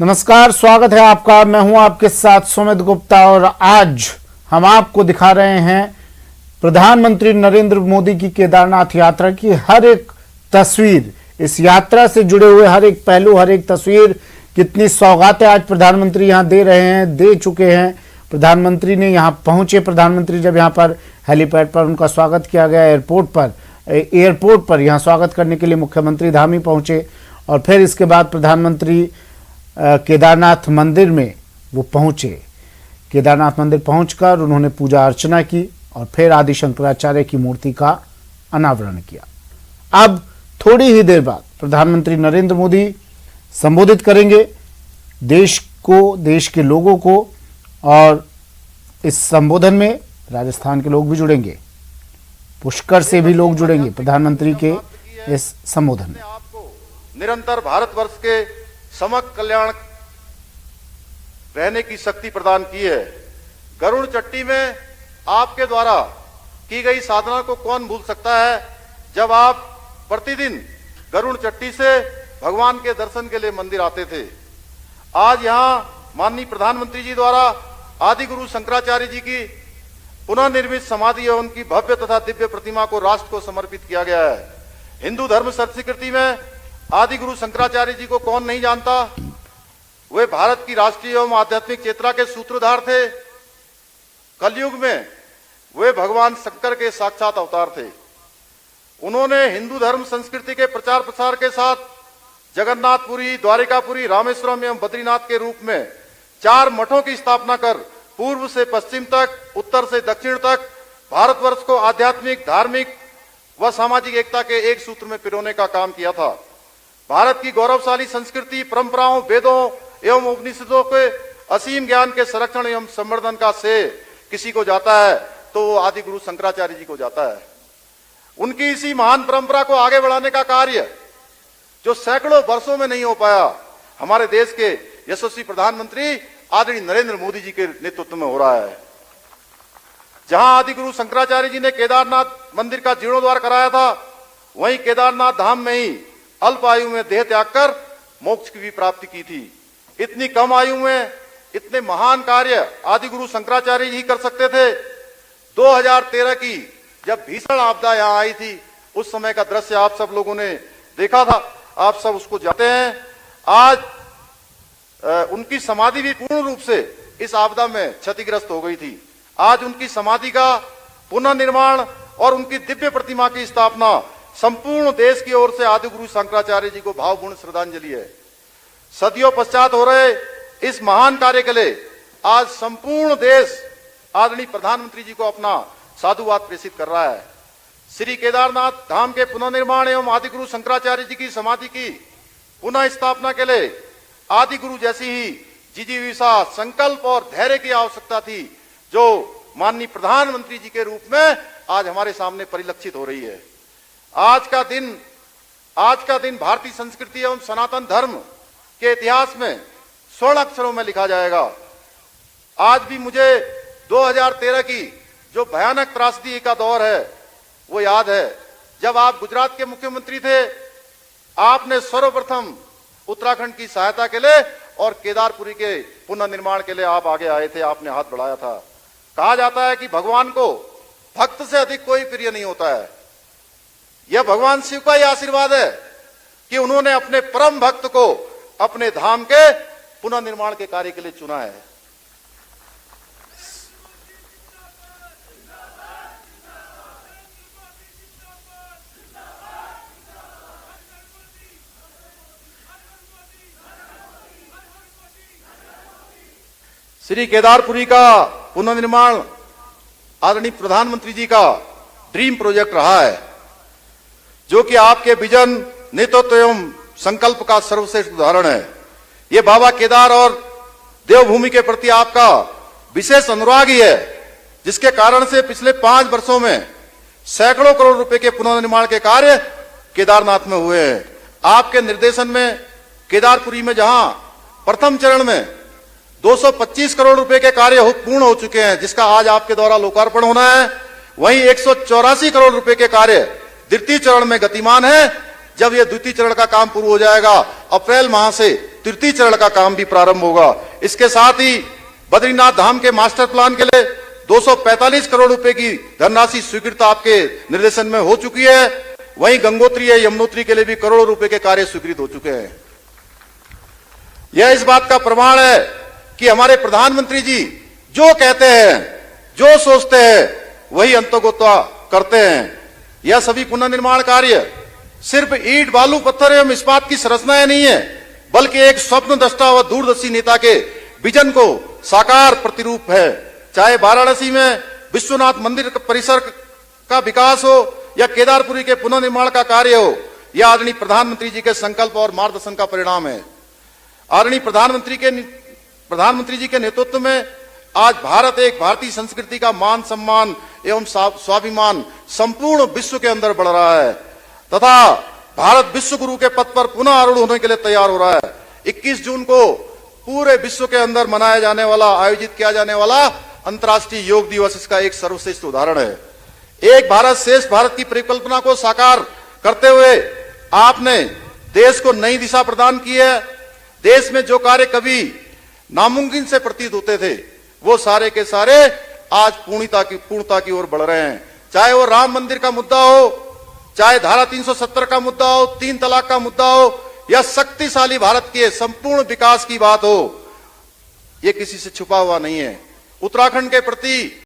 नमस्कार, स्वागत है आपका। मैं हूं आपके साथ सुमित गुप्ता और आज हम आपको दिखा रहे हैं प्रधानमंत्री नरेंद्र मोदी की केदारनाथ यात्रा की हर एक तस्वीर। इस यात्रा से जुड़े हुए हर एक पहलू, हर एक तस्वीर, कितनी सौगातें आज प्रधानमंत्री यहां दे रहे हैं, दे चुके हैं। प्रधानमंत्री ने यहां पहुंचे, प्रधानमंत्री जब यहां पर हेलीपैड पर उनका स्वागत किया गया, एयरपोर्ट पर यहां स्वागत करने के लिए मुख्यमंत्री धाम ही पहुंचे और फिर इसके बाद प्रधानमंत्री केदारनाथ मंदिर में वो पहुंचे। केदारनाथ मंदिर पहुंचकर उन्होंने पूजा अर्चना की और फिर आदि शंकराचार्य की मूर्ति का अनावरण किया। अब थोड़ी ही देर बाद प्रधानमंत्री नरेंद्र मोदी संबोधित करेंगे देश को, देश के लोगों को, और इस संबोधन में राजस्थान के लोग भी जुड़ेंगे, पुष्कर से भी लोग जुड़ेंगे प्रधानमंत्री के इस संबोधन में। आपको निरंतर भारतवर्ष के समग्र कल्याण रहने की शक्ति प्रदान की है। गरुड़ चट्टी में आपके द्वारा की गई साधना को कौन भूल सकता है, जब आप प्रतिदिन गरुड़ चट्टी से भगवान के दर्शन के लिए मंदिर आते थे। आज यहां माननीय प्रधानमंत्री जी द्वारा आदि गुरु शंकराचार्य जी की पुनः निर्मित समाधि और उनकी भव्य तथा दिव्य प्रतिमा को राष्ट्र को समर्पित किया गया है। हिंदू धर्म संस्कृति में आदि गुरु शंकराचार्य जी को कौन नहीं जानता। वे भारत की राष्ट्रीय एवं आध्यात्मिक चेतना के सूत्रधार थे। कलयुग में वे भगवान शंकर के साक्षात अवतार थे। उन्होंने हिंदू धर्म संस्कृति के प्रचार प्रसार के साथ जगन्नाथपुरी, द्वारिकापुरी, रामेश्वरम एवं बद्रीनाथ के रूप में 4 मठों की स्थापना कर पूर्व से पश्चिम तक, उत्तर से दक्षिण तक भारतवर्ष को आध्यात्मिक, धार्मिक व सामाजिक एकता के एक सूत्र में पिरोने का काम किया था। भारत की गौरवशाली संस्कृति, परंपराओं, वेदों एवं उपनिषदों के असीम ज्ञान के संरक्षण एवं संवर्धन का श्रेय किसी को जाता है तो वो आदि गुरु शंकराचार्य जी को जाता है। उनकी इसी महान परंपरा को आगे बढ़ाने का कार्य जो सैकड़ों वर्षों में नहीं हो पाया, हमारे देश के यशस्वी प्रधानमंत्री आदरणीय नरेंद्र मोदी जी के नेतृत्व में हो रहा है। जहां आदि गुरु शंकराचार्य जी ने केदारनाथ मंदिर का जीर्णोद्धार कराया था, वहीं केदारनाथ धाम में ही अल्प आयु में देह त्याग कर मोक्ष की भी प्राप्ति की थी। इतनी कम आयु में इतने महान कार्य आदि गुरु शंकराचार्य जी कर सकते थे। 2013 की जब भीषण आपदा यहां आई थी, उस समय का दृश्य आप सब लोगों ने देखा था, आप सब उसको जानते हैं। आज उनकी समाधि भी पूर्ण रूप से इस आपदा में क्षतिग्रस्त हो गई थी। आज उनकी समाधि का पुनर्निर्माण और उनकी दिव्य प्रतिमा की स्थापना संपूर्ण देश की ओर से आदि गुरु शंकराचार्य जी को भावपूर्ण श्रद्धांजलि है। सदियों पश्चात हो रहे इस महान कार्य के लिए आज संपूर्ण देश आदरणीय प्रधानमंत्री जी को अपना साधुवाद प्रेषित कर रहा है। श्री केदारनाथ धाम के पुनर्निर्माण एवं आदि गुरु शंकराचार्य जी की समाधि की पुनः स्थापना के लिए आदि गुरु जैसी ही जिजीविषा, संकल्प और धैर्य की आवश्यकता थी, जो माननीय प्रधानमंत्री जी के रूप में आज हमारे सामने परिलक्षित हो रही है। आज का दिन भारतीय संस्कृति एवं सनातन धर्म के इतिहास में स्वर्ण अक्षरों में लिखा जाएगा। आज भी मुझे 2013 की जो भयानक त्रासदी का दौर है वो याद है। जब आप गुजरात के मुख्यमंत्री थे, आपने सर्वप्रथम उत्तराखंड की सहायता के लिए और केदारपुरी के पुनर्निर्माण के लिए आप आगे आए थे, आपने हाथ बढ़ाया था। कहा जाता है कि भगवान को भक्त से अधिक कोई प्रिय नहीं होता है। यह भगवान शिव का ही आशीर्वाद है कि उन्होंने अपने परम भक्त को अपने धाम के पुनर्निर्माण के कार्य के लिए चुना है। श्री केदारपुरी का पुनर्निर्माण आदरणीय प्रधानमंत्री जी का ड्रीम प्रोजेक्ट रहा है, जो कि आपके विजन, नेतृत्व एवं संकल्प का सर्वश्रेष्ठ उदाहरण है। ये बाबा केदार और देवभूमि के प्रति आपका विशेष अनुराग ही है, जिसके कारण से पिछले 5 वर्षों में सैकड़ों करोड़ रुपए के पुनर्निर्माण के कार्य केदारनाथ में हुए हैं। आपके निर्देशन में केदारपुरी में जहां प्रथम चरण में 225 करोड़ रुपए के कार्य पूर्ण हो चुके हैं, जिसका आज आपके द्वारा लोकार्पण होना है, वहीं 184 करोड़ रुपए के कार्य द्वितीय चरण में गतिमान है। जब यह द्वितीय चरण का काम पूर्ण हो जाएगा अप्रैल माह से, तृतीय चरण का काम भी प्रारंभ होगा। इसके साथ ही बद्रीनाथ धाम के मास्टर प्लान के लिए 245 करोड़ रुपए की धनराशि स्वीकृत आपके निर्देशन में हो चुकी है। वहीं गंगोत्री या यमुनोत्री के लिए भी करोड़ों रुपए के कार्य स्वीकृत हो चुके हैं। यह इस बात का प्रमाण है कि हमारे प्रधानमंत्री जी जो कहते हैं, जो सोचते हैं, वही अंततोगत्वा करते हैं। यह सभी पुनर्निर्माण कार्य सिर्फ ईंट, बालू, पत्थर एवं इस्पात की संरचनाएं नहीं है, बल्कि एक स्वप्न दृष्टा व दूरदर्शी नेता के विजन को साकार प्रतिरूप है। चाहे वाराणसी में विश्वनाथ मंदिर परिसर का विकास हो या केदारपुरी के पुनर्निर्माण का कार्य हो, यह आदरणीय प्रधानमंत्री जी के संकल्प और मार्गदर्शन का परिणाम है। आदरणीय प्रधानमंत्री जी के नेतृत्व में आज भारत एक भारतीय संस्कृति का मान सम्मान एवं स्वाभिमान संपूर्ण विश्व के अंदर बढ़ रहा है तथा भारत विश्व गुरु के पद पर पुनः आरूढ़ होने के लिए तैयार हो रहा है। 21 जून को पूरे विश्व के अंदर मनाया जाने वाला, आयोजित किया जाने वाला अंतर्राष्ट्रीय योग दिवस इसका एक सर्वश्रेष्ठ उदाहरण है। एक भारत श्रेष्ठ भारत की परिकल्पना को साकार करते हुए आपने देश को नई दिशा प्रदान की है। देश में जो कार्य कभी नामुमकिन से प्रतीत होते थे, वो सारे के सारे आज पूर्णता की ओर बढ़ रहे हैं। चाहे वो राम मंदिर का मुद्दा हो, चाहे धारा 370 का मुद्दा हो, 3 तलाक का मुद्दा हो, या शक्तिशाली भारत के संपूर्ण विकास की बात हो, ये किसी से छुपा हुआ नहीं है। उत्तराखंड के प्रति